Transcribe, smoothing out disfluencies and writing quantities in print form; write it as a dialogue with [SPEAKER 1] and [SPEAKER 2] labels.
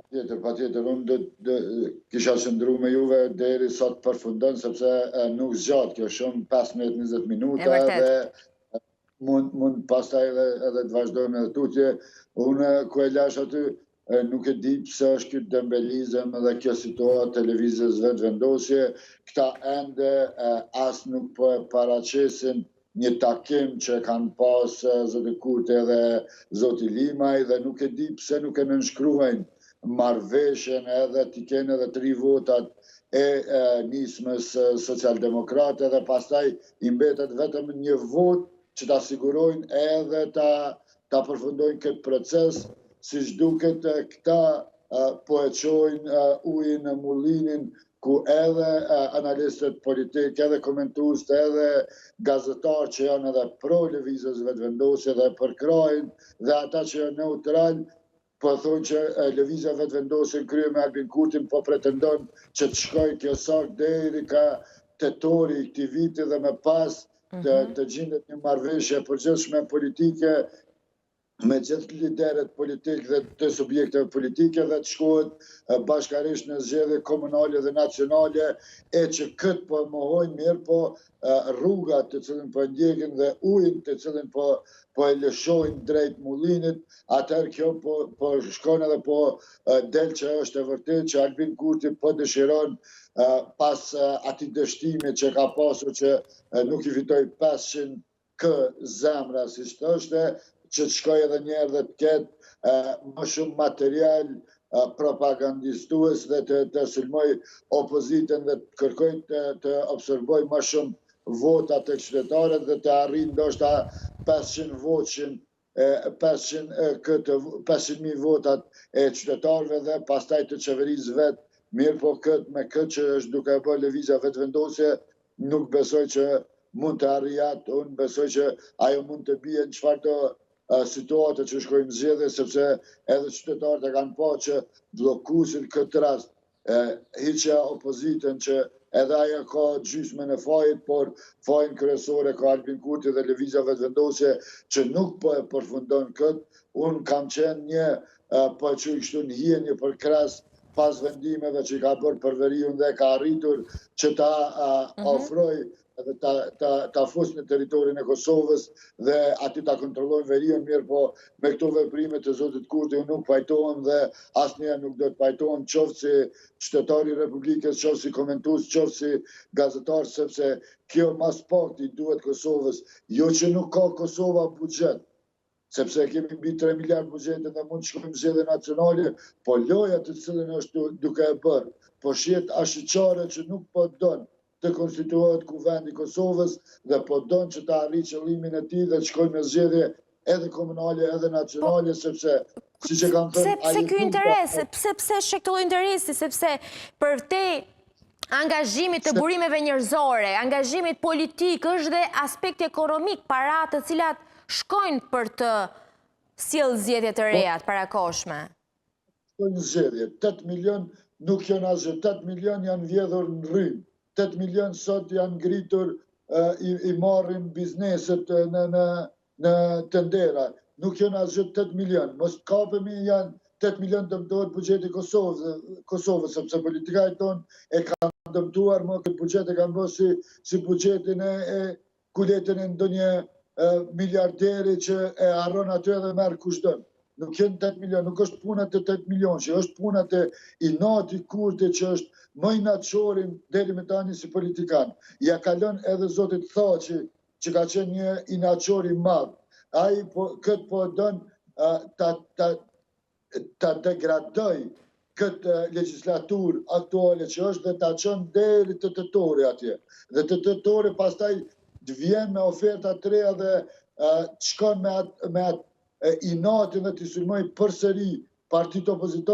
[SPEAKER 1] Patjetër, unë kisha qëndru me juve deri sa të përfundon, sepse nuk zgjat kjo shumë 15-20 minuta dhe mund pastaj edhe të vazhdojmë edhe tutje. Unë ku e lash aty, nuk e di pse është ky dembelizëm dhe kjo situatë televizës vetëvendosje. Këta ende as nuk po e paraqesin një takim që kanë pas zoti Kurti dhe zoti Limaj dhe nuk e di pse nuk e nënshkruajnë marrëveshjen edhe t'i kenë edhe 3 votat e nismës socialdemokrate dhe pastaj i mbetet vetëm një vot që ta sigurojnë edhe ta përfundojnë këtë proces, siç duket këta po e çojnë ujin në mullinin ku edhe analistët politikë, edhe komentuesët, edhe gazetarë që janë edhe pro lëvizjes vetëvendosje dhe përkrajnë, dhe ata që janë neutral, po thonë që lëvizja vetëvendosje në krye me Albin Kurtin po pretendon që të shkojë kjo sak deri ka tetori i këtij viti dhe më pas të gjendet një marrëveshje përgjithshme politike me gjithë liderët politikë dhe të subjekteve politike dhe të shkohet bashkarisht në zgjedhje komunale dhe nacionale, e që këtë po mohojnë mirë, po rrugat të cilën po ndjekin dhe ujin të cilën po e lëshojnë drejt mullinit, atëherë kjo po shkon edhe po del që është e vërtetë që Albin Kurti po dëshiron pas atij dështimi që ka pasur që nuk i fitoi 500 k zemra siç thoshte, që të shkoj edhe njerë dhe të ketë më shumë material propagandistues dhe të sulmoj opozitën dhe të kërkoj të observoj më shumë votat e qytetarët dhe të arrijë ndoshta 500.000 votat e qytetarëve dhe pastaj të qeverisë vetë. Mirë po me këtë që është duke e bërë lëvizja vetëvendosje, nuk besoj që mund të arrijat, unë besoj që ajo mund të bie në çfarëdo situatë që shkojnë zgjedhje, sepse edhe qytetarët e kanë pa që bllokuesin këtë rast, hiqja opozitën që edhe ajo ka gjysmën e fajit, por fajin kryesore ka Albin Kurti dhe lëvizja vetëvendosje që nuk po e përfundon këtë. Unë kam qenë një, po e quaj kështu, në hijenje për kras pas vendimeve që ka bërë për veriun dhe ka arritur që ta ofroj edhe ta fusë në teritorin e Kosovës dhe aty ta kontrollojnë veriun, mirë po me këto veprime të zotit Kurti unë nuk pajtohem dhe asnjëherë nuk do të pajtohem, qoftë si qytetari i Republikës, qoftë si komentues, qoftë si gazetar, sepse kjo mas pakti duhet Kosovës, jo që nuk ka Kosova buxhet, sepse kemi mbi 3 miliard buxhetin dhe mund të shkojmë zgjedhje nacionale, po loja të cilën është duke e bërë, po shihet ashiqare që nuk po don të konstituohet kuvendi i Kosovës dhe po don që të arrijë qëllimin e tij dhe të shkojë me zgjedhje edhe komunale edhe nacionale, sepse siç e kanë thënë
[SPEAKER 2] pse ky interes, pse shkëlloi interesi, sepse për te angazhimit të burimeve njerëzore, angazhimit politik, është dhe aspekti ekonomik, para të cilat shkojnë për të sjellë zgjedhje të reja të parakohshme.
[SPEAKER 1] Shkojnë zgjedhje, 8 milion nuk janë asgjë, 8 milion janë vjedhur në rrymë. 8 milion sot janë ngritur, i marrin bizneset në tendera. Nuk janë asgjë 8 milion. Mos kapemi, janë 8 milion dëmtohet buxheti Kosovës, sepse politikanët tonë e kanë dëmtuar, më këtë buxhet e kanë bërë si buxhetin e kuletën e ndonjë miliarderi që e harron aty edhe merr kush don. Nuk janë 8 milion, nuk është puna të 8 milion, që është puna të inati Kurti që është më inatçorin deri me tani si politikan. Ja kalon edhe zotit Thaçi, që ka qenë një inatçor i madh. Ai këtë po don ta degradoj këtë legjislaturë aktuale që është dhe ta çon deri të tetori atje. Dhe të tetori pastaj të vjen me oferta të reja dhe të shkon me inatin dhe të sulmoj përsëri partitë opozitare.